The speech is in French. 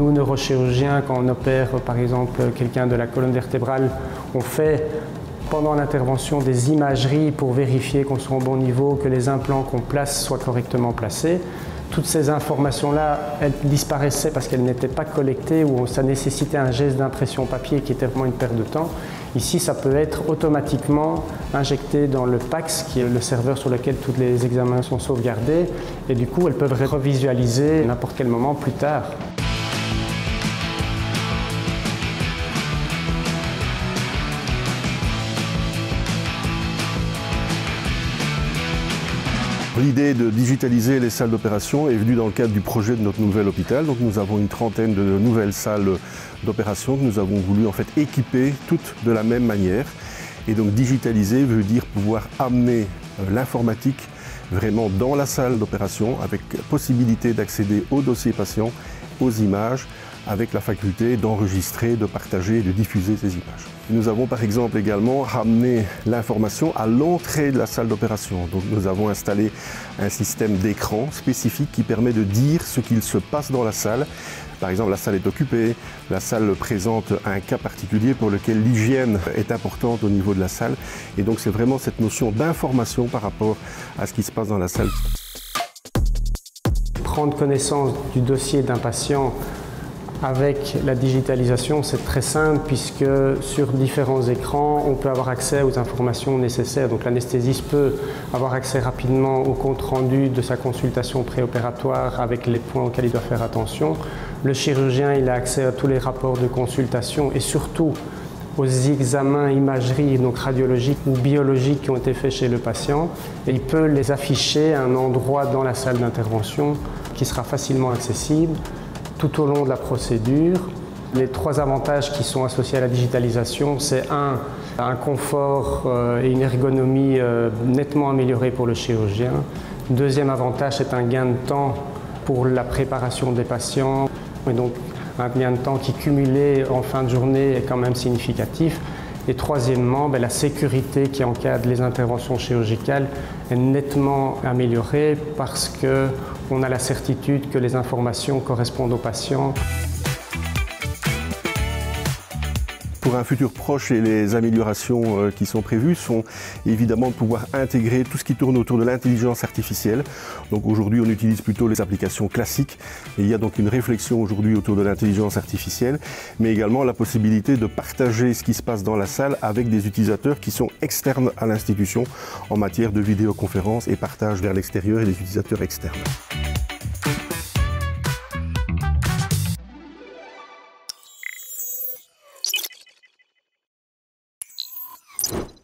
Nous, neurochirurgiens, quand on opère par exemple quelqu'un de la colonne vertébrale, on fait pendant l'intervention des imageries pour vérifier qu'on soit au bon niveau, que les implants qu'on place soient correctement placés. Toutes ces informations-là, elles disparaissaient parce qu'elles n'étaient pas collectées ou ça nécessitait un geste d'impression papier qui était vraiment une perte de temps. Ici, ça peut être automatiquement injecté dans le PACS, qui est le serveur sur lequel tous les examens sont sauvegardés, et du coup, elles peuvent revisualiser n'importe quel moment plus tard. L'idée de digitaliser les salles d'opération est venue dans le cadre du projet de notre nouvel hôpital. Donc nous avons une trentaine de nouvelles salles d'opération que nous avons voulu en fait équiper toutes de la même manière. Et donc digitaliser veut dire pouvoir amener l'informatique vraiment dans la salle d'opération avec possibilité d'accéder aux dossiers patients, aux images, avec la faculté d'enregistrer, de partager et de diffuser ces images. Nous avons par exemple également ramené l'information à l'entrée de la salle d'opération. Donc nous avons installé un système d'écran spécifique qui permet de dire ce qu'il se passe dans la salle. Par exemple, la salle est occupée, la salle présente un cas particulier pour lequel l'hygiène est importante au niveau de la salle. Et donc c'est vraiment cette notion d'information par rapport à ce qui se passe dans la salle. Prendre connaissance du dossier d'un patient avec la digitalisation, c'est très simple puisque sur différents écrans, on peut avoir accès aux informations nécessaires. Donc l'anesthésiste peut avoir accès rapidement au compte-rendu de sa consultation préopératoire avec les points auxquels il doit faire attention. Le chirurgien, il a accès à tous les rapports de consultation et surtout aux examens imagerie, donc radiologiques ou biologiques qui ont été faits chez le patient. Et il peut les afficher à un endroit dans la salle d'intervention qui sera facilement accessible tout au long de la procédure. Les trois avantages qui sont associés à la digitalisation, c'est un confort et une ergonomie nettement améliorés pour le chirurgien. Deuxième avantage, c'est un gain de temps pour la préparation des patients. Et donc un gain de temps qui cumulé en fin de journée est quand même significatif. Et troisièmement, la sécurité qui encadre les interventions chirurgicales est nettement améliorée parce qu'on a la certitude que les informations correspondent aux patients. Pour un futur proche, et les améliorations qui sont prévues sont évidemment de pouvoir intégrer tout ce qui tourne autour de l'intelligence artificielle. Donc aujourd'hui, on utilise plutôt les applications classiques. Et il y a donc une réflexion aujourd'hui autour de l'intelligence artificielle, mais également la possibilité de partager ce qui se passe dans la salle avec des utilisateurs qui sont externes à l'institution en matière de vidéoconférence et partage vers l'extérieur et des utilisateurs externes. You